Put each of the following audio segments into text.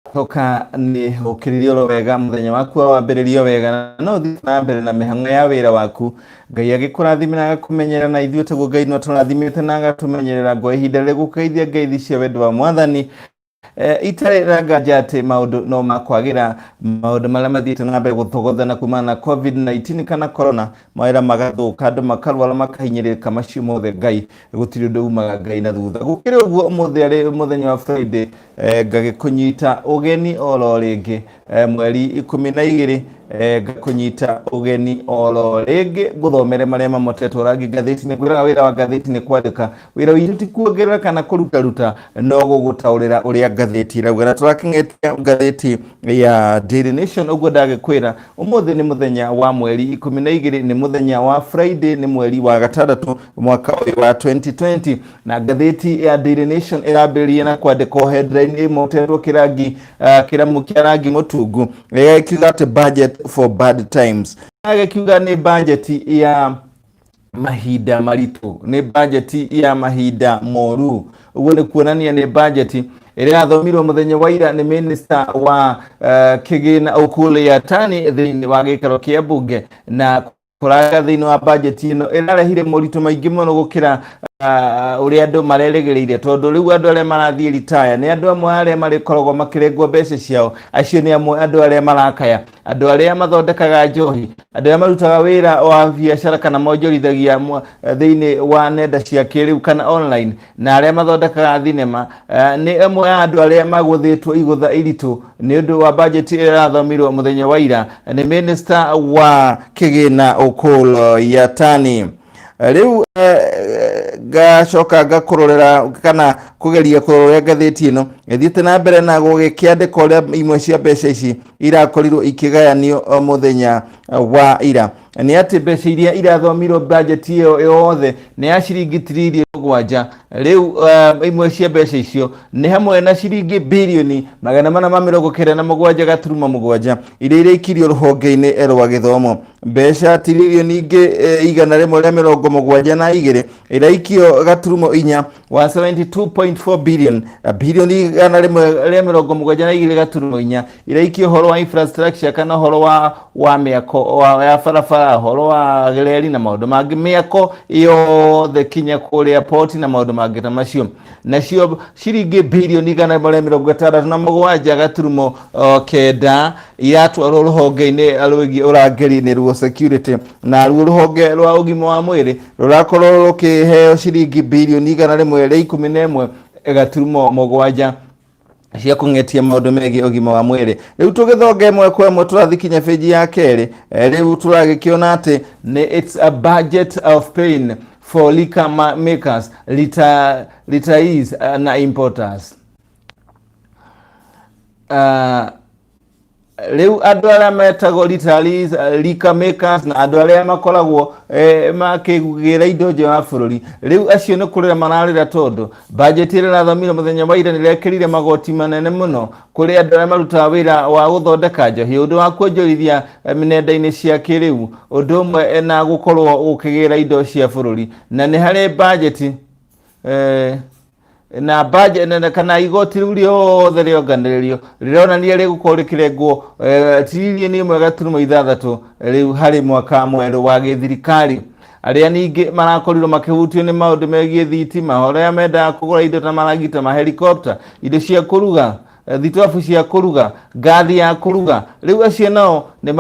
toka ni ukiririo wega muthenya waku wa mbere wega no thi na mbere na mihang'o ya wira waku Ngai agikurathimira agakumenyera na ithuĩ taguo Ngai no tũrathimĩte na agatumenyerera ngo ihinda rĩa gũkeithia ngeithi cia wendo wa Mwathani itarĩ na nganja atĩ maũndũ no makwagira maũndũ marĩa mathiĩte na mbere gũthogothana kumana na COVID-19 kana corona mawĩra magathuka andũ makarwara makahinyĩrĩrĩka macio mothe Ngai gũtirĩ ũndũ umaga Ngai na thutha gũkĩrĩ ũguo ũmũthĩ arĩ mũthenya wa Friday ngagĩkũnyita ũgeni oro rĩngĩ mweri 12 ngakunyita ũgeni oro rĩngĩ gũthomere marĩa mamotetwo rangi ngathĩti-inĩ kwĩraga wĩra wa ngathĩti nĩ kwandĩka wĩra witũ ti kuongerera kana kũrutaruta no gũgũtaũrĩra ũrĩa ngathĩti irauga na tũrakĩng'etia ngathĩti ya Daily Nation ũguo ndagĩkwĩra ũmũthĩ nĩ mũthenya wa mweri 12 nĩ mũthenya wa Friday nĩ mweri wa gatandatũ mwaka ũyũ wa 2020 na ngathĩti ya Daily Nation ĩrambĩrĩria na kwandĩkwo headline ĩmotetwo kĩrangi kĩramu kĩa rangi mũtungu ĩkiuga atĩ budget for bad times agakiuga ni budget ya mahinda maritu ni budget ya mahinda moru uguo ni kuonania ni budget ĩrĩa athomirwo mũthenya wa ira nĩ minister wa kĩgĩna Ukuli Yatani thĩinĩ wa gĩikaro kĩa bunge na kũraga thĩinĩ wa budget ĩno ĩrarehire moritũ maingĩ mũno gũkĩra ũrĩa andũ marerĩgĩrĩire tondũ rĩu andũ arĩa marathiĩ retire nĩ andũ amwe arĩa marĩkoragwo makĩrengwo mbeca ciao acio nĩ amwe andũ arĩa marakaya andũ arĩa mathondekaga njohi andũ arĩa marutaga wĩra wa biacara kana monjorithagia thĩinĩ wa nenda cia kĩrĩu kana online na arĩa mathondekaga thinema nĩ amwe ya andũ arĩa magũthĩtwo igũtha iritũ nĩ ũndũ wa budget ĩrathomirwo mũthenya wa ira nĩ minister wa kĩgĩna Ukuli Yatani rĩu gacoka ngakũrorera kana kũgeria kũrorera ngathĩti ĩno ĩthiĩte na mbere na gũgĩkĩandĩka ũrĩa imwe cia mbeca ici irakorirwo ikĩgayanio mũthenya wa ira nĩ atĩ mbeca iria irathomirwo budget ĩyo yothe nĩ ya ciringi tiririoni 7 rĩu imwe cia mbeca icio nĩ hamwe na ciringi birioni 497 iria ireikirio rũhonge-inĩ rwa gĩthomo mbeca tiririoni ingĩ 172 iraikio gaturumo 4 wa 72.4 billion birioni 172 gaturumo 4 iraikio horo wa infrastructure kana horo wa mĩako ya barabara horo wa reri na maũndũ mangĩ mĩako yothe kinya kũrĩa port na maũndũ mangĩ ta macio nacio ciringi birioni 167 gaturumo 9 iratwarwo rũhonge-inĩ rwĩgiĩ ũrangĩri-inĩ rwa security na ruo rũhonge rwa ũgima wa mwĩrĩ rũrakorwo rũkĩheo ciringi birioni 111 gaturumo 7 cia kũng'etia maũndũ megiĩ ũgima wa mwĩrĩ rĩu tũgĩthonga ĩmwe kwa ĩmwe tũrathikinya page ya kerĩ rĩu tũragĩkĩona atĩ it's a budget of pain for liquor makers retirees na importers rĩu andũ arĩa metagwo retirees liquor makers na andũ arĩa makoragwo makĩgĩra indo nja wa bũrũri rĩu acio nĩ kũrĩra mararĩra tondũ budget ĩrĩa ĩrathomire mũthenya wa ira nĩrekĩrire magoti manene mũno kũrĩ andũ arĩa marutaga wĩra wa gũthondeka njohi ũndũ wa kuonjorithia nenda-inĩ cia kĩrĩu ũndũ ũmwe na gũkorwo ũkĩgĩra indo cia bũrũri na nĩ harĩ budget na budget kana igoti rĩu rĩothe rĩonganĩrĩrio rĩronania rĩgũkorwo rĩkĩrengwo tiririoni 1.6 rĩu harĩ mwaka mwerũ wa gĩthirikari arĩa ningĩ marakorirwo makĩhutio nĩ maũndũ megiĩ thitima arĩa mendaga kũgũra indo ta maragita mahelicopter indo cia kũruga thitobu cia kũruga ngathi ya kũruga rĩu acio nao nĩ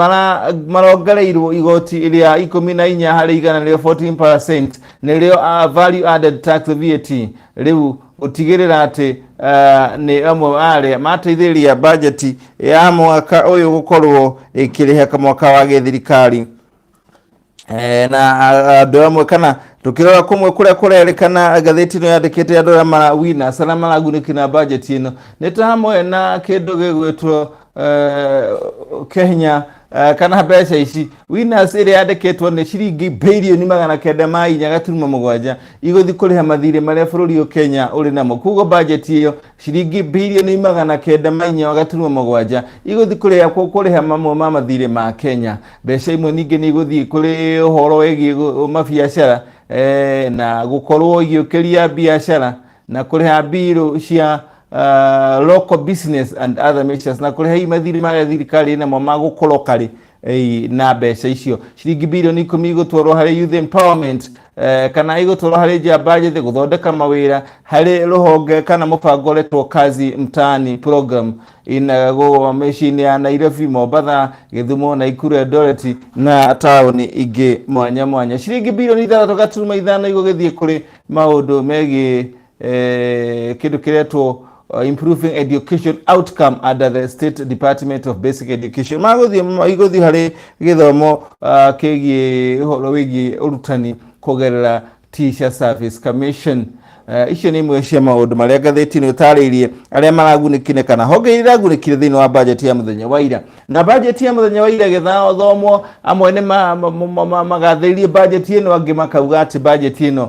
marongereirwo igoti rĩa 14 harĩ 100 nĩrĩo 14% nĩrĩo value added tax VAT rĩu utigĩrĩra atĩ nĩ amwe arĩa mateithĩrĩria budget ya mwaka ũyũ gũkorwo ĩkĩrĩha mwaka wa gĩthirikari na andũ amwe kana tukirora kumwe kuria kurerikana gatheti no yandikite andu arĩa marawina sana maragunĩki na budget ĩno nĩ ta hamwe na kĩndũ gĩgwĩtwo Kenya kana mbeca ici winners ĩrĩa yandĩkĩtwo nĩ ciringi birioni 907 igũthi kũrĩha mathirĩ marĩa bũrũri Kenya ũrĩ namo kugo budget ĩyo ciringi birioni 907 igũthi kũrĩha mamwe ma mathirĩ ma Kenya mbeca imwe ningĩ nĩ igũthi kũrĩ ũhoro wĩgiĩ mabiacara na gũkorwo igĩũkĩria biacara na kũrĩha mbirũ cia local business and other measures na kuri hei mathiri ma thirikari na mago kolokari na mbeca icio ciringi bilioni 10 igutwarwo hari youth empowerment kana igutwarwo hari budget guthondeka mawira hari ruhonge kana mubango letwo kazi mtaani program go machine ya Nairobi, Mombasa, Githumo, Nakuru, Eldoret na tauni ingi mwanya mwanya. Ciringi bilioni 3.5 igugithie kuri maundu megi kindu kiretwo improving education outcome under the State Department of Basic Education. Maguthi hari githomo kegi horo wigi urutani kugerera Teacher Service Commission. Icio ni imwe cia maundu maria ngatheti ni utariirie aria maragunikine kana honge iragunikire thiini wa budget ya muthenya wa ira. Na budget ya muthenya wa ira githao thomwo amwe ni magatheirie budget ino angi makauga ati budget ino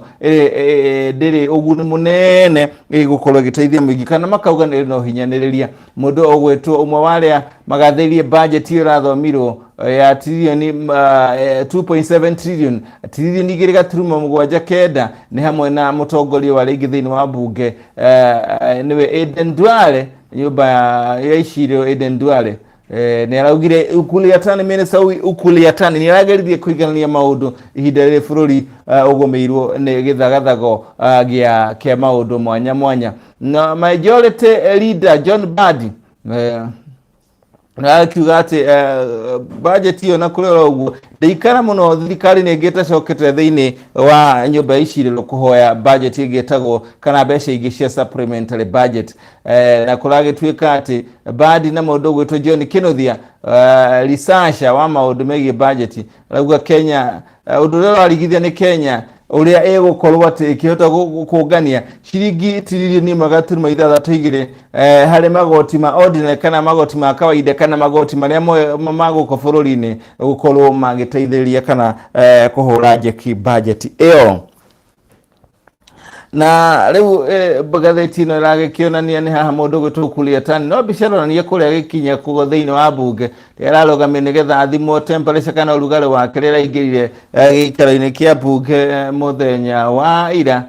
ndiri uguni munene igukorwo giteithia muingi kana makauga ni no hinyaniriria mundu ogwetwo umwe waria magatheirie budget iyo rathomirwo ya trilioni 2.7 trillion trilioni igiri gaturumo mugwanja kenda ni hamwe na mutongoria wa ringi thiini wa bunge niwe Eden Duale nyumba ya iciriro Eden Duale ni araugire ukuliatani minister ukuliatani ni arageririe kuiganania maundu ihinda riri bururi ugomeirwo ni githagathago gia kia maundu mwanya mwanya na majority leader John Badi na kiuga ati budget iyo na kurera uguo ndeikara muno thirikari ni ngeta cokete thiini wa nyumba iciriro kuhoya budget igetagwo kana mbeca ingi cia supplementary budget na kuragituika ati Badi na mundu gwitwo John Kinothia researcher wa maundu megie budget rauga Kenya undu uria warigithia ni Kenya uria egukorwo ati ikihota kugania ciringi trilioni 3.6 hari magoti ma ordinary kana magoti ma kawaida kana magoti maria maguko bururi-ini gukorwo magiteithĩrĩria kana kuhura njeki budget iyo. Na riu gatheti ino iragikionania ni haha mundu gwitwo Kuliatani no bicaronania kuria gikinya kugo thiini wa bunge rirarugamia nigetha athimwo temperature kana urugari wake riraingirire gikaro-ini kia bunge muthenya wa ira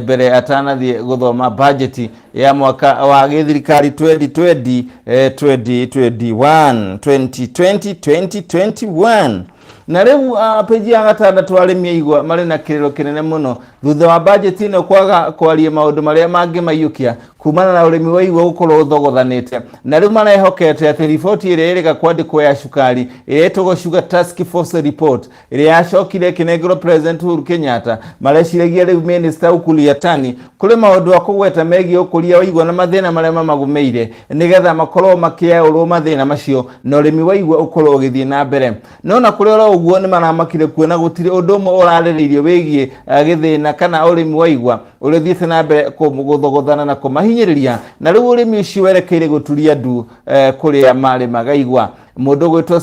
mbere atanathie guthoma budget ya mwaka wa githirikari 2021 na riu peji ya gatandatu arimi igwa mari na kiriro kinene muno thutha wa budget ino kwaga kwaria maundu maria mangi mayukia kumana na urimi wa igwa gukorwo thogothanite na riu marehokete ati report ire iri gakwandikwo ya cukari iretwo Sugar Task Force report ire yacokire kinegro President Uhuru Kenyatta mareciragia riu minister Ukuliatani kuri maundu akugweta megie ukuria wa igwa na mathina maria mamagumeire nigetha makorwo makiaurwo mathina macio na urimi wa igwa ukorwo ugithie na mbere no na kuri uguo ni maramakire kuona gutire undu umwe urariririo wigie githina kana urimi wa igwa urithiite na mbere guthogothana na kumahinyiriria na riu urimi ucio werekeire guturia ndu kuria mari magaigwa mundu gwitwo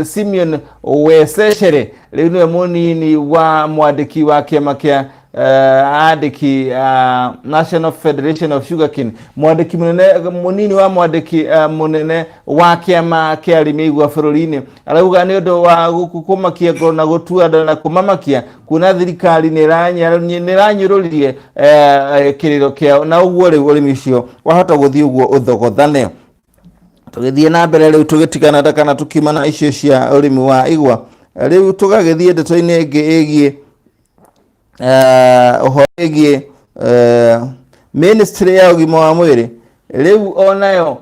Simeon Wesechere riu niwe munini wa mwandiki wa kiama kia andiki National Federation of Sugarcane mwandiki munini wa mwandiki munene wa kiama kia arimi igwa bururi-ini arauga ni undu wa gukumakia ngoro na gutua na kumamakia kuna thirikari ni ranyururirie kiriro kiao na uguo riu urimi ucio wahota guthii uguo uthogothane tugithie na mbere riu tugitigana kana tukimana icio cia urimi wa igwa riu tugagithie ndeto-ini ingi igie ohoegi ministry ya ugima wa mwiri riu onayo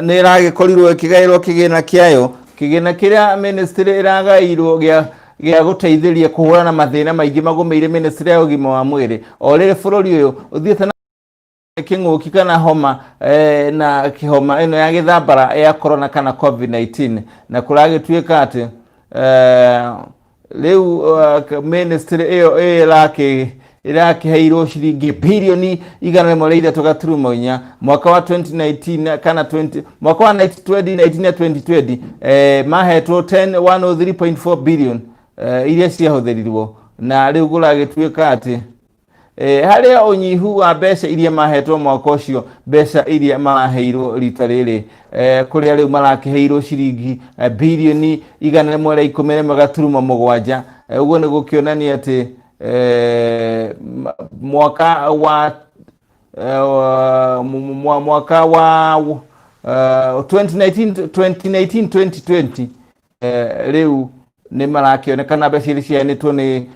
ni iragikorirwo ikigairwo kigina kiayo kigina kiria ministry iragairwo gia guteithĩria kuhura na mathina maingi magumeire ministry ya ugima wa mwiri o riri bururi uyu uthiete na king'uki kana homa na kihoma ino ya githambara ya corona kana COVID-19 na kuragituika ati riu ministry iyo irakiheirwo ciringi bilioni 1.3 mwaka wa 2019 kana 20 mwaka wa 2019 na 2020 mahetwo 103.4 billion iria ciahuthirirwo na riu guragituika ati haria unyihu wa mbeca iria mahetwo mwaka ucio mbeca iria maheirwo rita riri kuria riu marakiheirwo ciringi bilioni 117 uguo ni gukionania ati mwaka wa mwaka wa 2019-2020 riu ni marakionekana mbeca iria ciheanĩtwo ni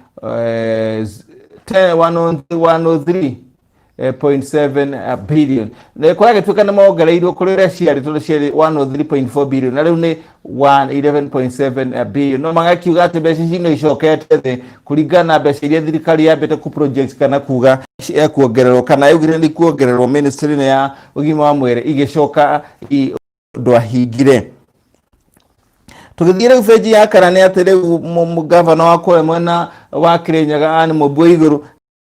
103.7 billion na kwa gĩtuĩka nĩ mongereirwo kũrĩ ũrĩa ciarĩ tondũ ciarĩ 103.4 billion na rĩu nĩ 111.7 billion no magakiuga atĩ mbeca ici no icokete thĩ kũringana na mbeca iria thirikari yambĩte ku project kana kuga kuongererwo kana yaugire nĩ kuongererwo ministry-inĩ ya ũgima wa mwĩrĩ igĩcoka ndwahingire. Tugithie rĩu page ya kana nĩ atĩ rĩu mũgavana wa kũrĩa mwena wa Kirinyaga Anne Mũmbũi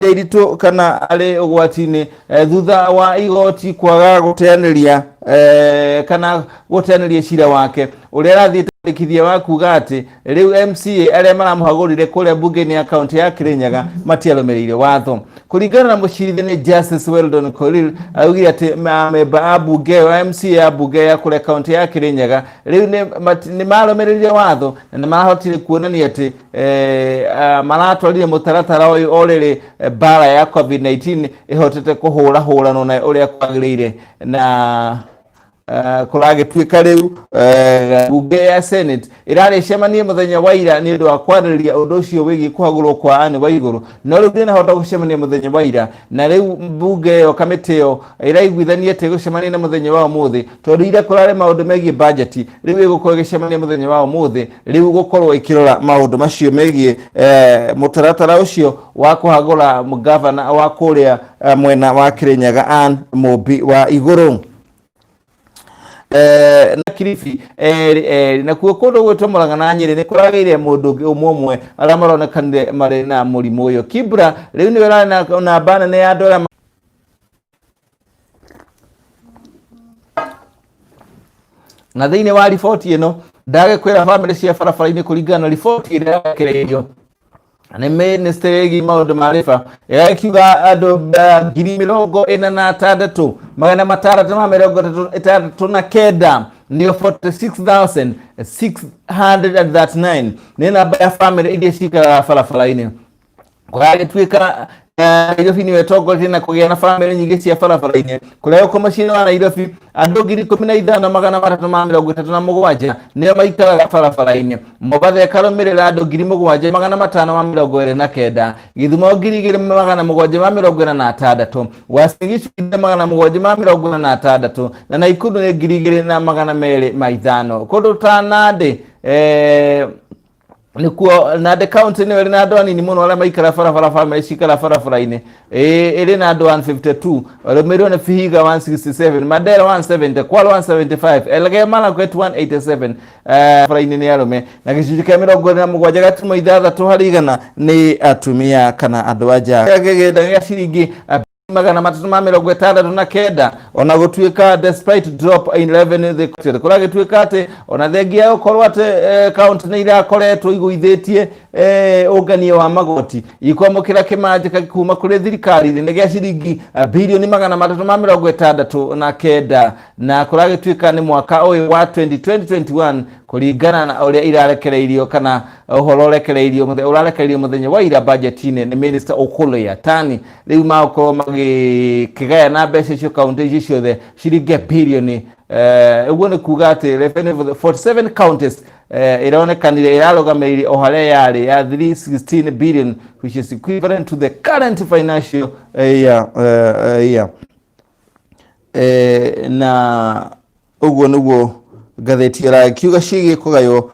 iritũ kana arĩ ũgwati-inĩ thutha wa igoti kwaga gũteanĩria kana gũteanĩria cira wake ũrĩa arathiĩ Kwandikithia wa kuga atĩ rĩu MCA arĩa maramũhagũrire kũrĩa mbunge-inĩ ya kaunti ya Kirinyaga matiarũmĩrĩire watho. Kũringana na mũcirithania Justice Weldon Korir augire atĩ memba a mbunge wa MCA ya mbunge ya kũrĩa kaunti ya Kirinyaga rĩu nĩ marũmĩrĩire watho na nĩ marahotire kuonania atĩ maratwarire mũtaratara ũyũ o rĩrĩ mbara ya COVID-19 ĩhotete kũhũrahũranwo na ũrĩa kwagĩrĩire na kũragĩtuĩka rĩu bunge ya Senate ĩrarĩ cemanie mũthenya wa ira nĩ ũndũ wa kwarĩrĩria ũndũ ũcio wĩgiĩ kũhagũrwo kwa Anne Waigũrũ no rĩu ndĩnahota gũcemania mũthenya wa ira na rĩu bunge ĩyo kamĩtĩ ĩyo ĩraiguithania atĩ gũcemania na mũthenya wa ũmũthĩ tondũ ira kũrarĩ maũndũ megiĩ budget rĩu ĩgũkorwo ĩgĩcemania mũthenya wa ũmũthĩ rĩu gũkorwo ĩkĩrora maũndũ macio megiĩ mũtaratara ũcio wa kũhagũra mũgavana wa kũrĩa mwena wa Kirinyaga Anne Mũmbi wa Igũrũ na Kilifi na kuo kũndũ gwĩtwo Mũrang'a na Nyĩrĩ nĩ kũragĩire mũndũ ũmwe arĩa maronekanire marĩ na mũrimũ ũyũ. Kibra rĩu nĩ wĩra na bana nĩ andũ arĩa na thĩinĩ wa riboti ĩno ndagĩkwĩra bamĩrĩ cia barabara-inĩ kũringana na riboti ĩrĩa yarekereirio nĩ ministry ĩgiĩ maũndũ ma rĩba ĩrakiuga andũ 46,639 nĩo 46,639 nĩ namba ya bamĩrĩ iria cikaraga barabara-inĩ. Gũgagĩtuĩka Nairobi nĩwe ĩtongoretie na kũgĩa na bamĩrĩ nyingĩ cia barabara-inĩ kũrĩa ũkũ mũciĩ-inĩ wa Nairobi andũ 15,337 nĩo maikaraga barabara-inĩ. Mombatha ĩkarũmĩrĩra andũ 7,529, Gĩthumo 2,746, Uasin Gishu 746 na Naikuru nĩ 2,205. Kũndũ ta Nandi nikuo Nandi county nĩ na andũ anini mũno arĩa maikara barabara cikara barabara-inĩ ĩrĩ na andũ 152, rũmĩrĩirwo nĩ Vihiga 167, Mandera 170, Kwale 175, Elgeyo Marakwet 187 barabara-inĩ nĩ arũme na gĩcunjĩ kĩa 27.6 harĩ igana nĩ atumia kana andũ anja. Kĩgĩna gĩa ciringi 369 ona gũtuĩka despite drop in revenue the quarter kũragĩtuĩka atĩ ona thengia gũkorwo atĩ kaunti nĩ irakoretwo igũithĩtie ũngania wa magoti ikwamũkĩra kĩmanjĩka kuma kũrĩ thirikari nĩ gĩa ciringi birioni 369 na kũragĩtuĩka nĩ mwaka ũyũ wa 2021 kũringana na ũrĩa irarekereirio kana ũhoro ũrarekereirio mũthenya wa ira budget-inĩ nĩ Minister Ukulu Yatani. Rĩu magũkorwo magĩkĩgaya na mbeca icio kaunti icio ciothe ciringi birioni ũguo nĩ kuga atĩ revenue for 47 counties ĩronekanire ĩrarũgamĩrĩire o harĩa yarĩ ya 316 billion which is equivalent to the current financial year na ũguo nĩguo ngathĩti ĩrakiuga ciĩgiĩ kũgaywo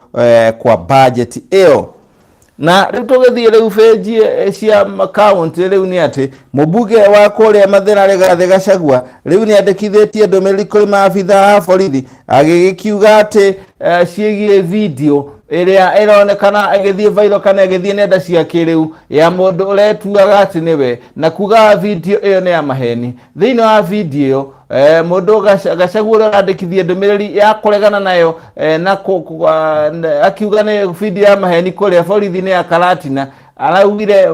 kwa budget ĩyo. Na rĩu tũgĩthiĩ rĩu page cia kaunti rĩu nĩ atĩ mũmbunge wa kũrĩa Mathĩra Rigathi Gachagua rĩu nĩ andĩkithĩtie ndũmĩrĩri kũrĩ maabitha a borithi agĩkiuga atĩ ciĩgiĩ video ĩrĩa ĩronekana agĩthiĩ viral kana agĩthiĩ nenda cia kĩrĩu ya mũndũ ũretuaga atĩ nĩwe na kuga video ĩyo nĩ ya maheni. Thĩinĩ wa video mũndũ Gachagua ũrĩa arandĩkithia ndũmĩrĩri ya kũregana nayo na akiuga nĩ video ya maheni kũrĩa borithi-inĩ ya Karatina araugire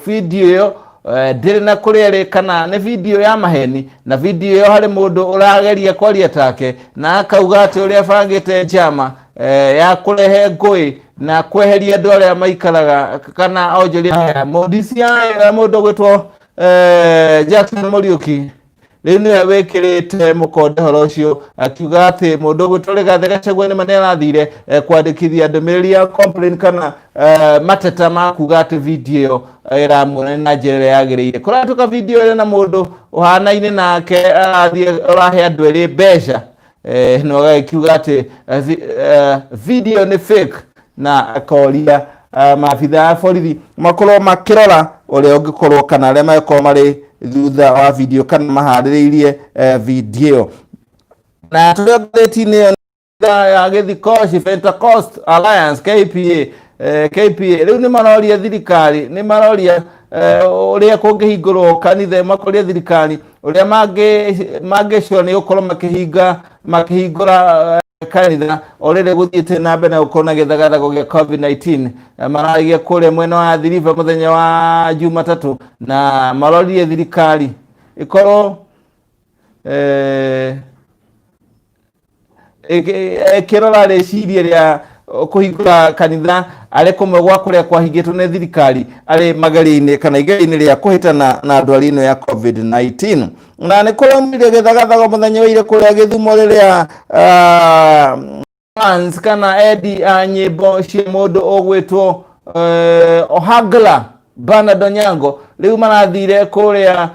video ĩyo ndĩrĩ na kũrĩa kana nĩ video ya maheni na video ĩyo harĩ mũndũ ũrageria kwaria take na akauga atĩ ũrĩa bangĩte njama ya kũrehe ngũĩ na kweheria andũ arĩa maikaraga kana onjoria mũndũ gwĩtwo Jackson Muriuki riu niwe wikirite mukonde horo ucio akiuga ati mundu gwitwo Gachagua ni manene athire kwandikithia ndumiriri ya complaint kana mateta ma kuga ati video iramuona na njira yagiriire kuratuka video ira na mundu uhanaine nake athie urahe andu eri mbeca no akiuga ati video ni fake na akoria maabitha a borithi makorwo makirora uria ungikorwo kana aria makorwo mari thutha wa video kana mahaririirie video na turegetini ya githikoci Pentecost Alliance KPA riu ni maroria thirikari ni maroria uria kungihingurwo kanitha makoria thirikari uria mangicwo ni ukorwo makihingura kanitha orere guthiite na mbere ukona githagathago gya COVID-19 maragia kure mwena wa Thiriva muthenya wa Jumatatu na marorie thirikari ikorwo kirora reciria ria kuhingura kanitha ari kumwe gwa kuria kwahingitwo ni thirikari ari magari-ini kana igari-ini ria kuhitana na ndwari ino ya COVID-19 na ni kuramire githagathago muthenya wa ire kuria Githumo riria fans kana edi nyimbo cia mundu ugwitwo Ohagla Bernard Onyango riu marathire kuria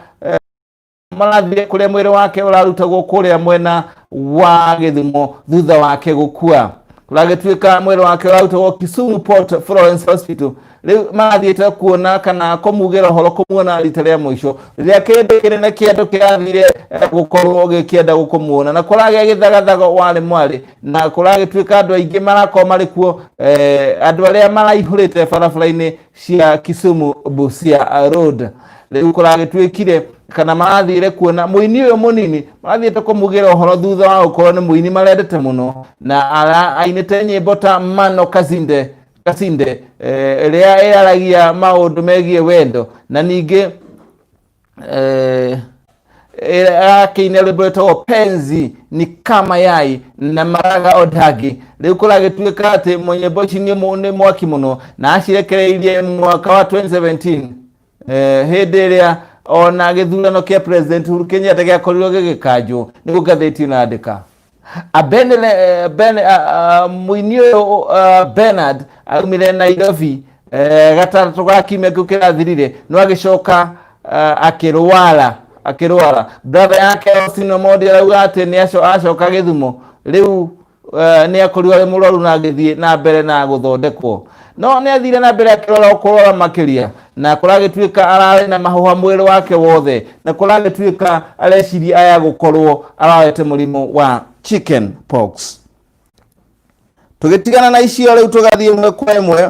mwiri wake urarutagwo kuria mwena wa Githumo thutha wake gukua kuragituika mwiri wake urarutagwo Kisumu Port Florence Hospital riu marathiite kuona kana kumugira horo kumuona rita ria mwisho riria kende kinene kiendo kirathire gukorwo gikienda gukumuona na kurage githagathago wale mwari na kuragituika andu aingi marako marikuo andu aria maraihurite barabara-ini cia Kisumu Busia Road riu kuragituikire kana marathire kuona muini uyo munini marathiite kumugira horo thutha wa ukorwo ni muini marendete muno na ainite nyimbo ta Mano Kazinde ria iraragia maundu megie wendo na ningi akiine rwimbo rwitagwo penzi ni kama yai na maraga odagi riu kuragituika ati nyimbo ici ni mwaki muno na acirekereirie mwaka wa 2017 hindi iria ona githurano kia President Uhuru Kenyatta giakorirwo gigikanjwo ni gugatheti na andika muini Bernard aumire Nairobi gataratu ga kime kukirathirire no agicoka akirwara brother yake Osino Modi arauga ati ni acoka Githumo riu ni akorirwo murwaru na agithie na mbere na guthondekwo no ni athire na mbere akirora makiria na kuragituika arari na mahuha mwiri wake wothe na kuragituika areciria aya gukorwo arawete murimu wa chicken pox. Tugitigana na icio riu tugathie mwe kwa imwe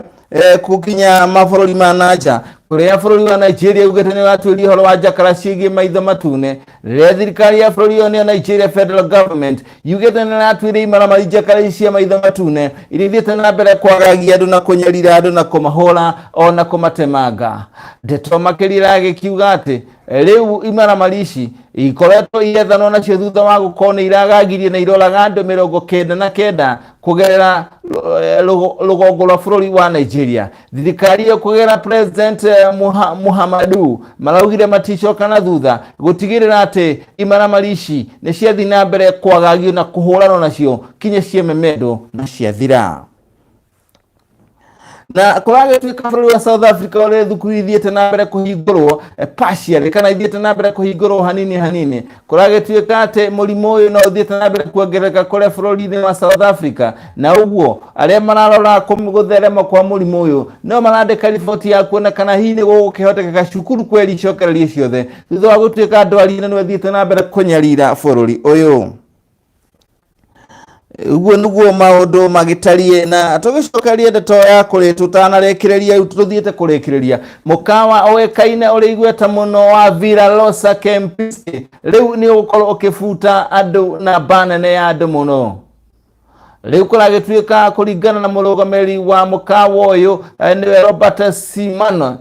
kukinya mabururi ma nanja kuria bururi wa Nigeria ugete ni watwiri horo wa jakara cigie maitho matune riria thirikari ya bururi ya Nigeria Federal Government ugete ni watwiri imara jakara cia maitho matune irithiete na mbere kwagagia andu na kunyarira andu na kumahora ona kumatemanga ndeto makirira gikiuga ati riu imara marici ikoretwo iethanwo nacio thutha wa gukona iragagirie na iroraga andu 99 kugerera rugongo rwa bururi wa Nigeria thirikari yo kugerera President Muhammadu maraugire maticoka na thutha gutigirira ati imara marici ni ciathi na mbere kwagagio na kuhurana nacio kinye ciememendo na ciathira na kuragituika bururi wa South Africa ore thukuru ithiete na mbere kuhingurwo partially kana ithiete na mbere kuhingurwo hanini kuragituika ati murimu uyu no uthiete na mbere kuongereka kure bururi wa South Africa na uguo aria mararora gutherema kwa murimu uyu no marandika riboti ya kuona kana hihi ni gukihotekeka cukuru kweli icokererie ciothe thutha wa gutuika ndwari no uthiete na mbere kunyarira bururi uyu uguo niguo maundu magitarie na tugicokerie ndeto ya kuri tutanarekireria tuthiete kurekireria mukawa oekaine uri igweta muno wa Villa Rosa Kempisi riu ni ukorwo ukifuta andu na banane ya andu muno riu kuragituika kuringana na murugamiri wa mukawa uyu ni Robert Simano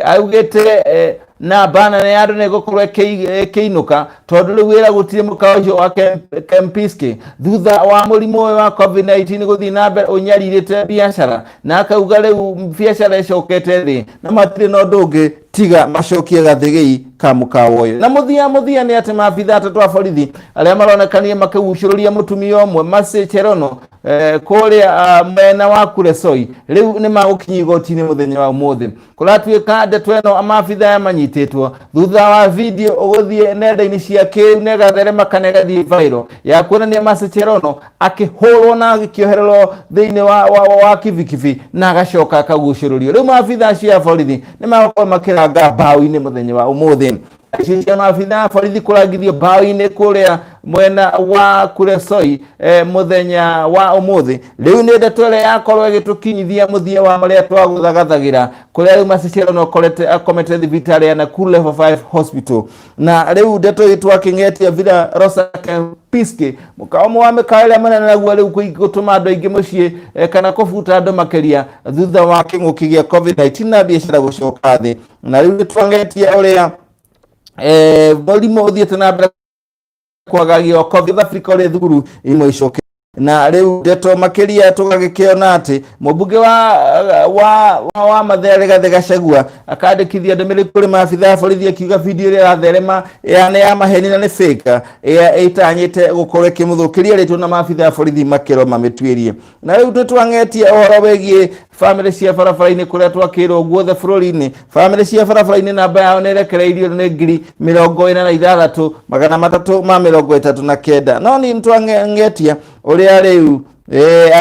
augite na bana ne andu ne gukorwo keinuka tondu riu wira gutire mukaojo wa Kempiski thutha wa murimu wa COVID-19 guthii na mbere unyaririte biashara na akauga riu biashara icokete thi na matire no ndungi tiga macokie gathigei ka mukawa uyu na muthia ni ati maabitha atatu a borithi aria maronekanie makiucururia mutumia omwe Sectoral kuria mwena wa Kuresoi riu ni magukinya igoti-ini muthenya wa umuthi kuratuika ndeto eno amabitha yamanyititwo thutha wa video uguthie nenda-ini cia kiu negatherema kana gathie viral ya kuonania Sectoral akihurwo na agikiohererwo thiini wa kivikivi na agacoka akagucururio riu maabitha cia borithi ni magukorwo makiranga mbao-ini muthenya wa umuthi Sisi maafitha borithi kurangithio mbao-ini kuria mwena wa Kuresoi muthenya wa umuthi riu ni ndeto ria yakorwo igitukinyithia muthia wa maria twaguthagathagĩra kuria riu Sectoral no akomete thibitari ya Nakuru Level 5 Hospital na riu ndeto itwakingetia vila Rosa Kempiski mukaomo wa mikaela manene naguo riu gutuma andu aingi mucii kana kubuta andu makiria thutha wa king'uki gia COVID-19 na biashara gucoka thi na riu twangetia uria murimu uthiete na mbere kwagagio COVID Africa uri thukuru imwe icoke na riu ndeto makiria tugagikiona ati mubunge wa Mathere Gachagua akandikithia ndumiri kuri maabitha borithi akiuga video ria ratherema ya maheni na ni fake itanyite gukorwo ikimuthukiria ritwo na maabitha borithi makiro mamitwirie na riu tutwangetie ohoro wegie family cia barabara-ini kuria twakirwo guothe bururi-ini family cia barabara-ini namba yao nirekereirio ni 46,339 no ni ntwangetia uria riu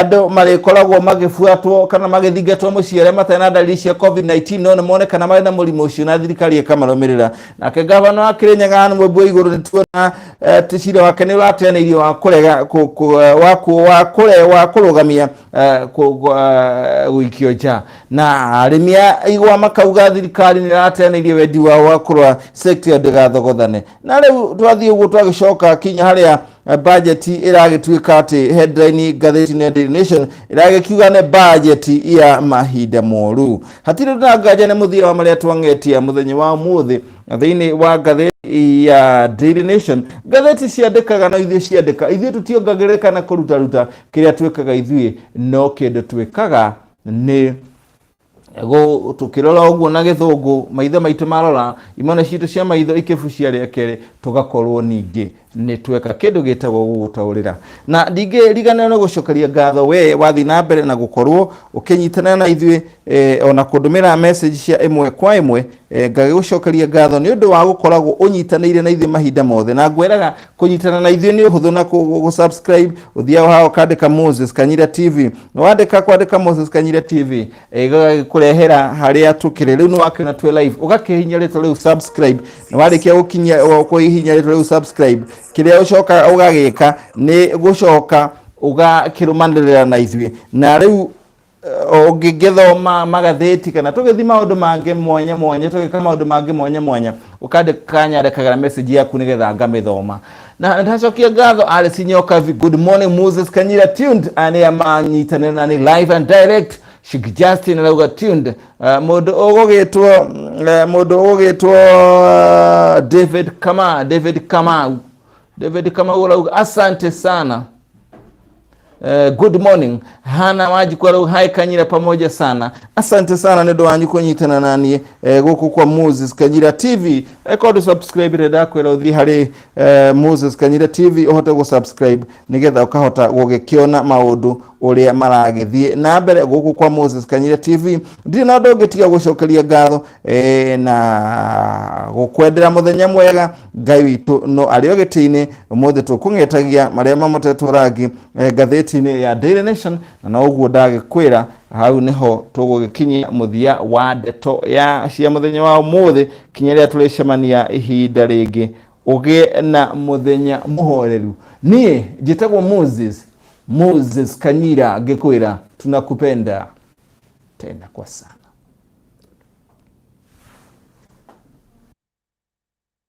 andu marikoragwo magifuatwo kana magithingatwo muciare matena dalili cia COVID-19 no nimone kana mari na murimu ucio na thirikari ikamarumirira nake gavana wa Kirinyaga ni mwebwe iguru nituona tishire wake ni rateneirio wa kurega wa kurugamia wikio ja na arimia igwa makauga thirikari ni rateneirio wendi wa kurwa sector ndigathogothane na riu twathie uguo twagicoka kinya haria budget iragituika ati headline gatheti-ini Daily Nation iragikiuga ne budget ya mahinda moru hatire ndagaja ne muthia wa maria twangetia muthenya wa umuthi thiini wa gatheti ya Daily Nation gatheti ciandikaga na ithuĩ ciandika ithuĩ tutiongagĩrĩka na kũruta kiria twikaga ithuĩ no kindu twikaga ni tukirora uguo na githungu maitho maitu marora imone citu cia maitho ikibucia ria keri tugakorwo ningi ni tweka kindu gitagwo gutaurira na ndinge rigana no gucokeria ngatho we wathi na mbere na gukorwo ukinyitana na ithuĩ ona kundumira message cia imwe kwa imwe ngagigucokeria ngatho ni undu wa gukoragwo unyitanĩire na ithuĩ mahinda mothe na ngweraga kunyitana na ithuĩ ni uhuthu na subscribe uthia hao kandika Moses Kanyira TV no kwandika Moses Kanyira TV kurehera haria tukire riu no wakina twe live ugakihinya ritwa riu subscribe no warikia gukinya kuhihinya ritwa riu subscribe kiria ucoka ugagika ni gucoka ugakirumanirira na ithuĩ na riu ungigithoma magatheti kana tugithi maundu mangi mwanya tugika maundu mangi mwanya ukandikanyarekaga message yaku nigetha ngamithoma na ndacokia ngatho ari sinyoka good morning Moses Kanyira tuned ani amanyitanira nani live and direct Shik Justin lauga tuned mundu ugitwo David Kamau lauga asante sana. Good morning hana waji kwa hai Kanyira pamoja sana asante sana nendo wanyu kunyitana nani guku kwa Moses Kanyira TV record subscribe reda kwera uthi hari Moses Kanyira TV uhote go subscribe nigetha ukahota gugikiona maundu uria maragithie na mbere guku kwa Moses Kanyira TV ndi na ndogetiga gucokeria ngatho na gukwendera muthenya mwega Ngai witu no ario giti-ini umuthi tukungetagia maria mamotetwo rangi gatheti-ini ya Daily Nation na uguo ndagikwira hau niho tugugikinyia muthia wa ndeto ya cia muthenya wa umuthi kinyeria tulicemania ihinda ringi ugie na muthenya muhoreru nie jitagwo Moses Kanyira ngikwira tunakupenda tena kwa sana.